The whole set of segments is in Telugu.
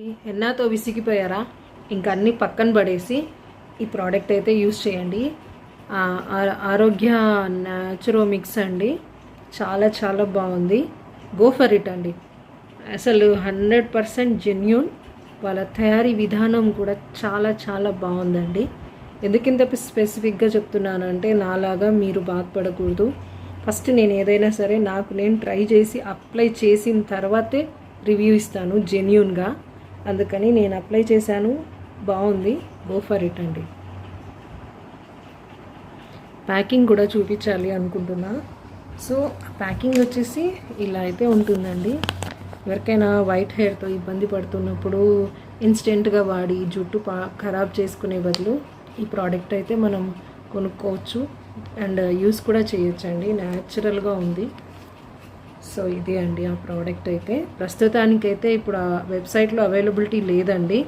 హెన్నాతో విసిగిపోయారా? ఇంకా అన్నీ పక్కన పడేసి ఈ ప్రోడక్ట్ అయితే యూస్ చేయండి. ఆరోగ్య న్యాచురోమిక్స్ అండి. చాలా చాలా బాగుంది. గో ఫర్ ఇట్ అండి. అసలు 100% జెన్యూన్. వాళ్ళ తయారీ విధానం కూడా చాలా చాలా బాగుందండి. ఎందుకింత స్పెసిఫిక్గా చెప్తున్నానంటే నాలాగా మీరు బాధపడకూడదు. ఫస్ట్ నేను ఏదైనా సరే నేను ట్రై చేసి అప్లై చేసిన తర్వాతే రివ్యూ ఇస్తాను జెన్యూన్గా. అందుకని నేను అప్లై చేశాను, బాగుంది. గో ఫర్ ఇట్ అండి. ప్యాకింగ్ కూడా చూపించాలి అనుకుంటున్నా. సో ప్యాకింగ్ వచ్చేసి ఇలా అయితే ఉంటుందండి. ఎవరికైనా వైట్ హెయిర్తో ఇబ్బంది పడుతున్నప్పుడు ఇన్స్టెంట్గా వాడి జుట్టు ఖరాబ్ చేసుకునే బదులు ఈ ప్రోడక్ట్ అయితే మనం కొనుక్కోవచ్చు అండ్ యూస్ కూడా చేయొచ్చండి. న్యాచురల్గా ఉంది. సో ఇదే అండి ఆ ప్రోడక్ట్ అయితే. ప్రస్తుతానికైతే ఇప్పుడు ఆ వెబ్సైట్లో అవైలబిలిటీ లేదండి.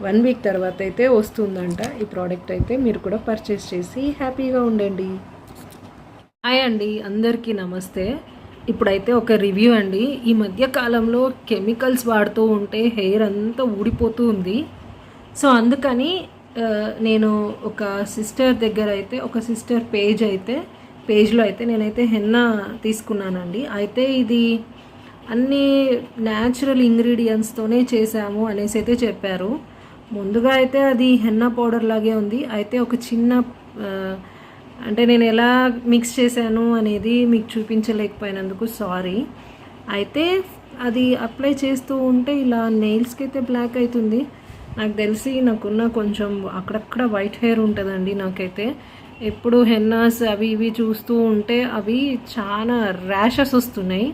1 వీక్ తర్వాత అయితే వస్తుందంట ఈ ప్రోడక్ట్ అయితే. మీరు కూడా పర్చేస్ చేసి హ్యాపీగా ఉండండి. హాయ్ అండి, అందరికీ నమస్తే. ఇప్పుడైతే ఒక రివ్యూ అండి. ఈ మధ్య కాలంలో కెమికల్స్ వాడుతూ ఉంటే హెయిర్ అంతా ఊడిపోతూ ఉంది. సో అందుకని నేను ఒక సిస్టర్ దగ్గర అయితే ఒక సిస్టర్ పేజ్లో అయితే నేనైతే హెన్నా తీసుకున్నానండి. అయితే ఇది అన్ని న్యాచురల్ ఇంగ్రీడియంట్స్తోనే చేశాము అనేసి అయితే చెప్పారు. ముందుగా అయితే అది హెన్నా పౌడర్ లాగే ఉంది. అయితే ఒక చిన్న అంటే నేను ఎలా మిక్స్ చేశాను అనేది మీకు చూపించలేకపోయినందుకు సారీ. అయితే అది అప్లై చేస్తూ ఉంటే ఇలా నెయిల్స్కి అయితే బ్లాక్ అవుతుంది. నాకు తెలిసి నాకున్న కొంచెం అక్కడక్కడ వైట్ హెయిర్ ఉంటుందండి. నాకైతే ఎప్పుడు హెన్నాస్ అవి ఇవి చూస్తూ ఉంటే అవి చాలా ర్యాషెస్ వస్తున్నాయి.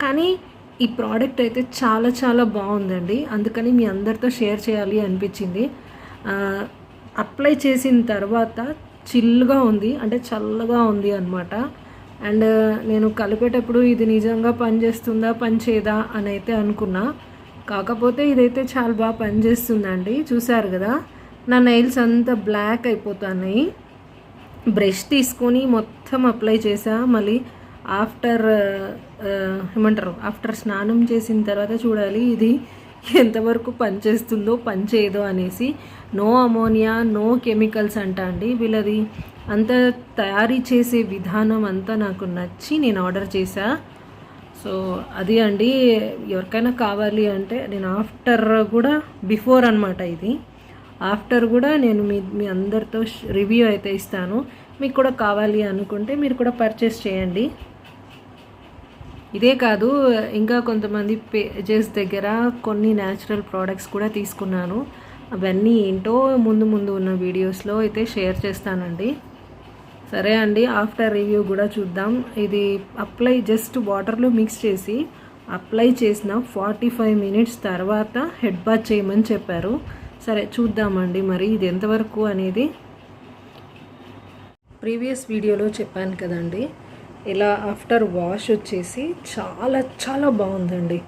కానీ ఈ ప్రోడక్ట్ అయితే చాలా చాలా బాగుందండి. అందుకని మీ అందరితో షేర్ చేయాలి అనిపించింది. అప్లై చేసిన తర్వాత చిల్గా ఉంది, అంటే చల్లగా ఉంది అనమాట. అండ్ నేను కలిపేటప్పుడు ఇది నిజంగా పనిచేస్తుందా పనిచేయదా అని అయితే అనుకున్నా. కాకపోతే ఇదైతే చాలా బాగా పనిచేస్తుందండి. చూసారు కదా, నా నెయిల్స్ అంతా బ్లాక్ అయిపోతున్నాయి. బ్రష్ తీసుకొని మొత్తం అప్లై చేసా. మళ్ళీ ఆఫ్టర్ స్నానం చేసిన తర్వాత చూడాలి ఇది ఎంతవరకు పనిచేస్తుందో పనిచేయదో అనేసి. నో అమోనియా, నో కెమికల్స్ అండి వీళ్ళది. అంత తయారీ చేసే విధానం అంతా నాకు నచ్చి నేను ఆర్డర్ చేశా. సో అది అండి, ఎవరికైనా కావాలి అంటే నేను ఆఫ్టర్ కూడా బిఫోర్ అనమాట ఇది. ఆఫ్టర్ కూడా నేను మీ అందరితో రివ్యూ అయితే ఇస్తాను. మీకు కూడా కావాలి అనుకుంటే మీరు కూడా పర్చేస్ చేయండి. ఇదే కాదు, ఇంకా కొంతమంది పేజెస్ దగ్గర కొన్ని న్యాచురల్ ప్రోడక్ట్స్ కూడా తీసుకున్నాను. అవన్నీ ఏంటో ముందు ఉన్న వీడియోస్లో అయితే షేర్ చేస్తానండి. సరే అండి, ఆఫ్టర్ రివ్యూ కూడా చూద్దాం. ఇది జస్ట్ వాటర్లో మిక్స్ చేసి అప్లై చేసిన 45 మినిట్స్ తర్వాత హెడ్ బాత్ చేయమని చెప్పారు. సరే చూద్దామండి మరి ఇది ఎంతవరకు అనేది. ప్రీవియస్ వీడియోలో చెప్పాను కదండి, ఇలా ఆఫ్టర్ వాష్ వచ్చేసి చాలా చాలా బాగుందండి.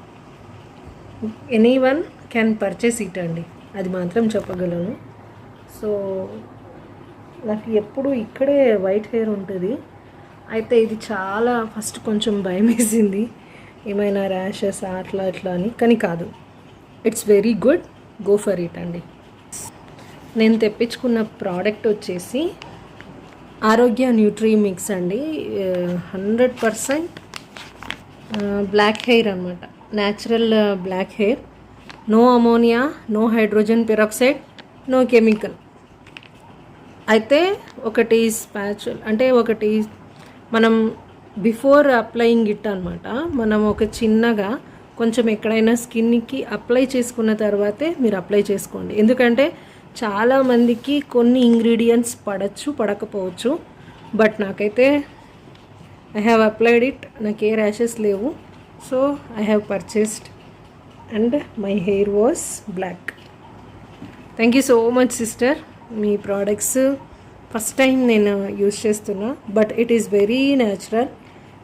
ఎనీవన్ క్యాన్ పర్చేస్ ఇట్ అండి, అది మాత్రం చెప్పగలను. సో నాకు ఎప్పుడు ఇక్కడే వైట్ హెయిర్ ఉంటుంది. అయితే ఇది చాలా ఫస్ట్ కొంచెం భయం వేసింది, ఏమైనా ర్యాషెస్ అట్లా అని. కానీ కాదు, it's very good. Go for it అండి. నేను తెప్పించుకున్న ప్రోడక్ట్ వచ్చేసి ఆరోగ్య న్యూట్రీ మిక్స్ అండి. 100% బ్లాక్ హెయిర్ అనమాట, natural black hair. No ammonia, no hydrogen peroxide, no chemical. అయితే ఒకటి స్పాచుల్ అంటే ఒకటి మనం బిఫోర్ అప్లయింగ్ ఇట్ అనమాట. మనం ఒక చిన్నగా కొంచెం ఎక్కడైనా స్కిన్కి అప్లై చేసుకున్న తర్వాతే మీరు అప్లై చేసుకోండి. ఎందుకంటే చాలామందికి కొన్ని ఇంగ్రీడియంట్స్ పడకపోవచ్చు. బట్ నాకైతే ఐ హ్యావ్ అప్లైడ్ ఇట్. నాకు ఏ ర్యాషెస్ లేవు. So I have purchased and my hair was black. Thank you so much sister. మీ ప్రోడక్ట్స్ ఫస్ట్ టైం నేను యూజ్ చేస్తున్నా, but it is very natural.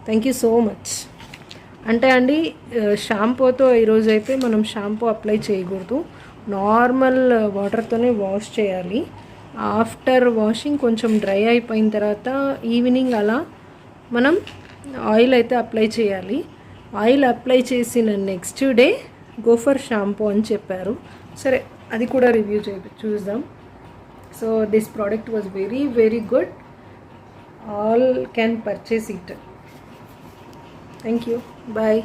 Thank you so much. అంటే అండి, షాంపూతో ఈరోజు అయితే మనం షాంపూ అప్లై చేయకూడదు, నార్మల్ వాటర్తోనే వాష్ చేయాలి. ఆఫ్టర్ వాషింగ్ కొంచెం డ్రై అయిపోయిన తర్వాత ఈవినింగ్ అలా మనం ఆయిల్ అయితే అప్లై చేయాలి. ఆయిల్ అప్లై చేసిన నెక్స్ట్ డే గోఫర్ షాంపూ అని చెప్పారు. సరే అది కూడా రివ్యూ చూద్దాం. So this product was very very good. All can purchase it. Thank you. Bye.